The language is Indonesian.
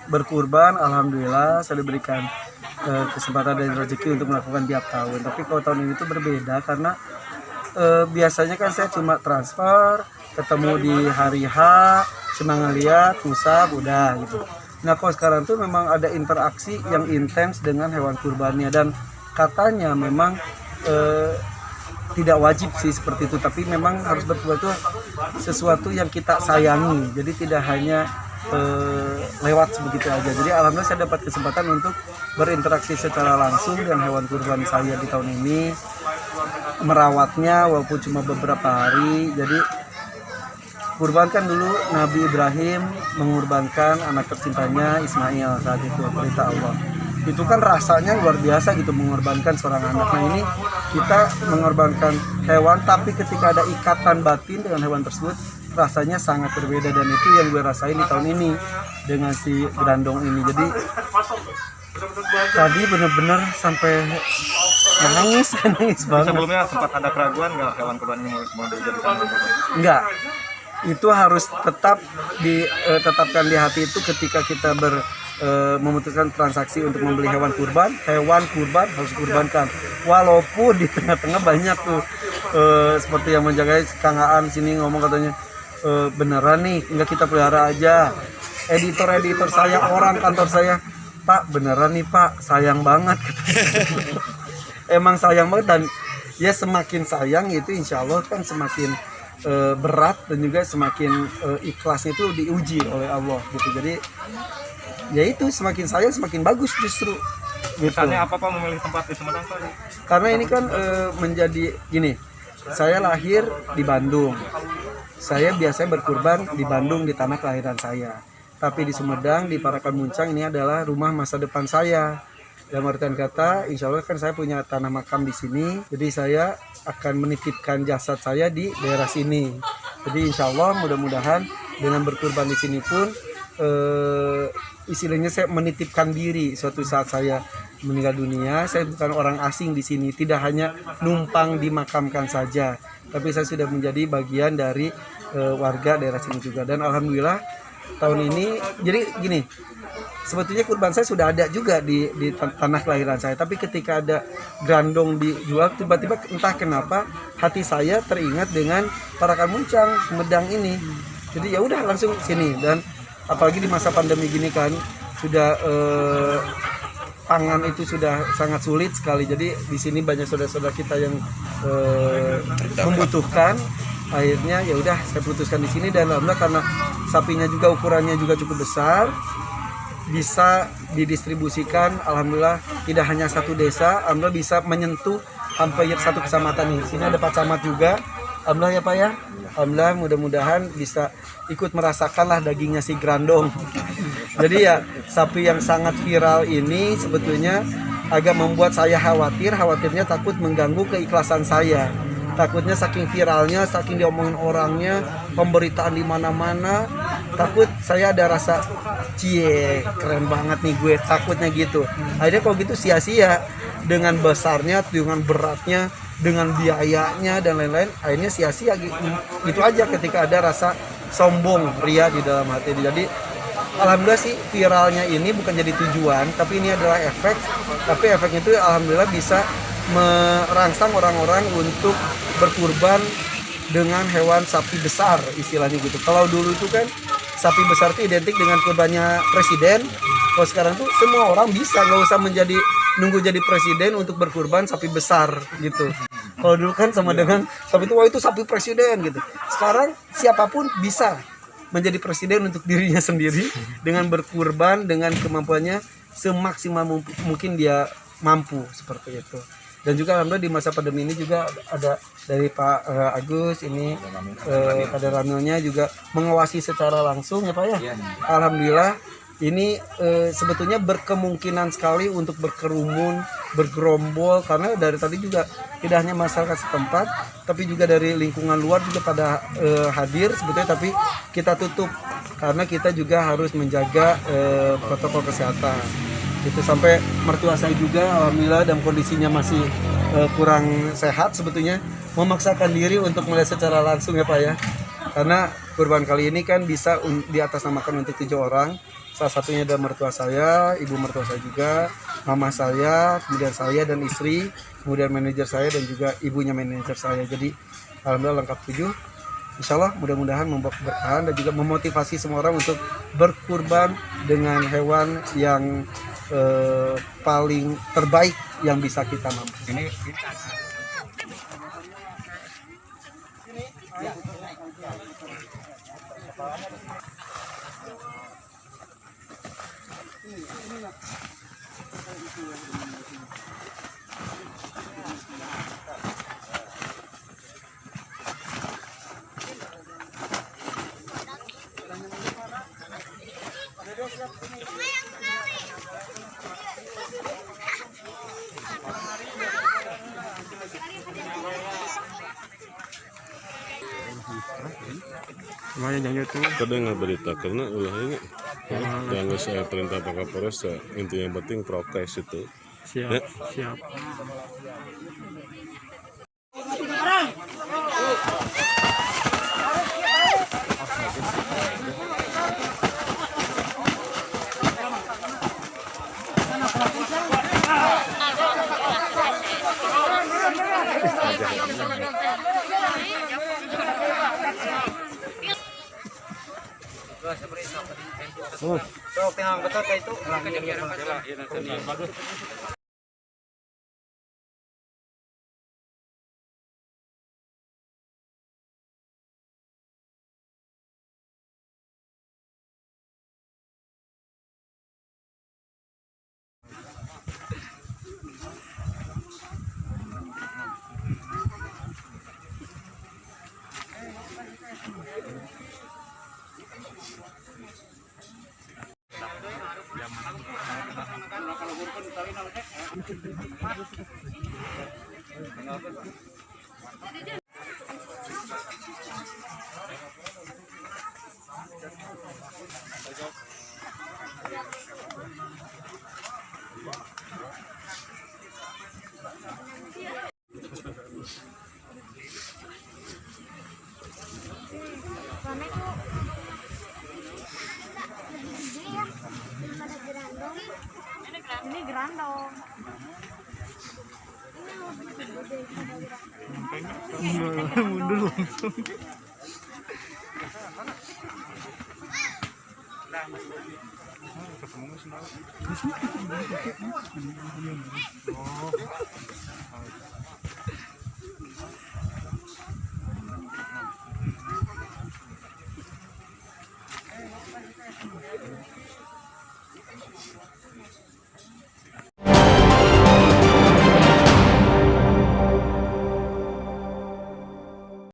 berkurban, alhamdulillah saya diberikan kesempatan dan rezeki untuk melakukan tiap tahun. Tapi kalau tahun ini tuh berbeda karena biasanya kan saya cuma transfer, ketemu di hari H, cuma ngeliat, musab, udah gitu. Nah kalau sekarang tuh memang ada interaksi yang intens dengan hewan kurbannya, dan katanya memang tidak wajib sih seperti itu, tapi memang harus berkurban itu sesuatu yang kita sayangi, jadi tidak hanya lewat begitu aja. Jadi alhamdulillah saya dapat kesempatan untuk berinteraksi secara langsung dengan hewan kurban saya di tahun ini, merawatnya walaupun cuma beberapa hari. Jadi kurban kan dulu Nabi Ibrahim mengorbankan anak tercintanya Ismail saat itu, perintah Allah. Itu kan rasanya luar biasa gitu, mengorbankan seorang anak. Nah ini kita mengorbankan hewan, tapi ketika ada ikatan batin dengan hewan tersebut rasanya sangat berbeda, dan itu yang gue rasain di tahun ini dengan si grandong ini. Jadi tadi bener-bener sampai nangis banget. Sebelumnya sempat ada keraguan nggak hewan kurban ini mau dijadikan kurban? Enggak, itu harus tetap ditetapkan di hati itu ketika kita memutuskan transaksi untuk membeli hewan kurban harus kurbankan, walaupun di tengah-tengah banyak tuh seperti yang menjaga Kangaan sini ngomong katanya beneran nih enggak kita pelihara aja. Editor saya, orang kantor saya, Pak beneran nih Pak, sayang banget. Emang sayang banget, dan ya semakin sayang itu insya Allah kan semakin berat, dan juga semakin ikhlasnya itu diuji oleh Allah gitu. Jadi ya itu semakin sayang semakin bagus justru gitu. Misalnya apa Pak memilih tempat di Sumedang Pak? Karena ini kan menjadi gini, saya lahir di Bandung, saya biasanya berkurban di Bandung di tanah kelahiran saya, tapi di Sumedang di Parakan Muncang ini adalah rumah masa depan saya. Dalam artian kata, insya Allah kan saya punya tanah makam di sini, jadi saya akan menitipkan jasad saya di daerah sini. Jadi insya Allah mudah-mudahan dengan berkurban di sini pun istilahnya saya menitipkan diri suatu saat saya meninggal dunia. Saya bukan orang asing di sini, tidak hanya numpang dimakamkan saja, tapi saya sudah menjadi bagian dari warga daerah sini juga. Dan alhamdulillah tahun ini, jadi gini, sebetulnya kurban saya sudah ada juga di tanah kelahiran saya, tapi ketika ada grandong dijual, tiba-tiba entah kenapa hati saya teringat dengan Parakan Muncang Sumedang ini. Jadi ya udah langsung sini, dan apalagi di masa pandemi gini kan sudah pangan itu sudah sangat sulit sekali. Jadi di sini banyak saudara-saudara kita yang membutuhkan. Akhirnya ya udah saya putuskan di sini, dan alhamdulillah karena sapinya juga ukurannya juga cukup besar, bisa didistribusikan. Alhamdulillah tidak hanya satu desa, alhamdulillah bisa menyentuh hampir satu kecamatan ini. Sini ada Pak Camat juga, alhamdulillah ya Pak ya. Alhamdulillah, mudah-mudahan bisa ikut merasakanlah dagingnya si grandong. Jadi ya sapi yang sangat viral ini sebetulnya agak membuat saya khawatirnya takut mengganggu keikhlasan saya. Takutnya saking viralnya, saking diomongin orangnya, pemberitaan di mana-mana, takut saya ada rasa cie keren banget nih gue, takutnya gitu. Akhirnya kalau gitu sia-sia, dengan besarnya, dengan beratnya, dengan biayanya dan lain-lain, akhirnya sia-sia gitu aja ketika ada rasa sombong ria di dalam hati. Jadi alhamdulillah sih viralnya ini bukan jadi tujuan, tapi ini adalah efek. Tapi efeknya itu alhamdulillah bisa merangsang orang-orang untuk berkurban dengan hewan sapi besar istilahnya gitu. Kalau dulu itu kan sapi besar itu identik dengan kurbannya presiden. Kalau sekarang tuh semua orang bisa, nggak usah nunggu jadi presiden untuk berkurban sapi besar gitu. Kalau dulu kan sama dengan sapi itu, wah itu sapi presiden gitu. Sekarang siapapun bisa menjadi presiden untuk dirinya sendiri dengan berkurban dengan kemampuannya semaksimal mungkin dia mampu seperti itu. Dan juga alhamdulillah di masa pandemi ini juga ada dari Pak Agus ini pada Ramilnya juga mengawasi secara langsung ya Pak ya. Alhamdulillah ini sebetulnya berkemungkinan sekali untuk berkerumun, bergerombol, karena dari tadi juga tidak hanya masyarakat setempat, tapi juga dari lingkungan luar juga pada hadir sebetulnya, tapi kita tutup karena kita juga harus menjaga protokol kesehatan. Itu sampai mertua saya juga alhamdulillah dalam kondisinya masih kurang sehat sebetulnya, memaksakan diri untuk melihat secara langsung ya Pak ya. Karena kurban kali ini kan bisa diatasnamakan untuk 7 orang. Salah satunya ada mertua saya, ibu mertua saya juga, mama saya, kemudian saya dan istri, kemudian manajer saya dan juga ibunya manajer saya. Jadi alhamdulillah lengkap 7. Insya Allah mudah-mudahan membawa keberkahan dan juga memotivasi semua orang untuk berkurban dengan hewan yang paling terbaik yang bisa kita mampu. Ini Kadang nggak berita karena ulah ini jangan saya perintah Pak Kapolres ya, intinya penting prokes itu. Siap, Ya. siap. sok tinggal betul kayak itu. Ini gerandong. Mundur langsung.